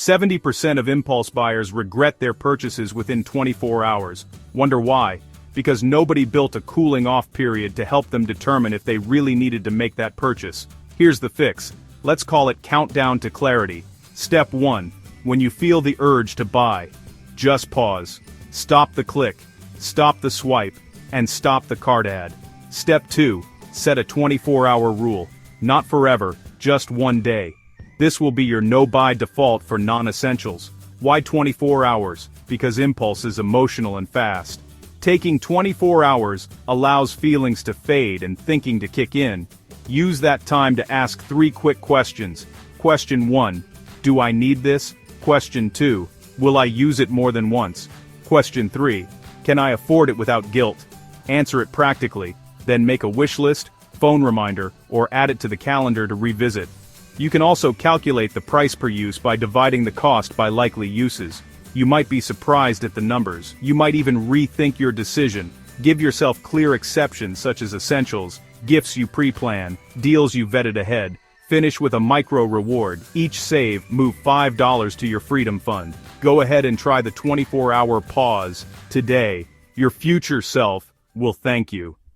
70% of impulse buyers regret their purchases within 24 hours. Wonder why? Because nobody built a cooling-off period to help them determine if they really needed to make that purchase. Here's the fix. Let's call it Countdown to Clarity. Step 1. When you feel the urge to buy, just pause. Stop the click, stop the swipe, and stop the cart ad. Step 2. Set a 24-hour rule. Not forever, just one day. This will be your no-buy default for non-essentials. Why 24 hours? Because impulse is emotional and fast. Taking 24 hours allows feelings to fade and thinking to kick in. Use that time to ask 3 quick questions. Question 1. Do I need this? Question 2. Will I use it more than once? Question 3. Can I afford it without guilt? Answer it practically, then make a wish list, phone reminder, or add it to the calendar to revisit. You can also calculate the price per use by dividing the cost by likely uses. You might be surprised at the numbers. You might even rethink your decision. Give yourself clear exceptions such as essentials, gifts you pre-plan, deals you vetted ahead. Finish with a micro reward. Each save, move $5 to your freedom fund. Go ahead and try the 24-hour pause today. Your future self will thank you.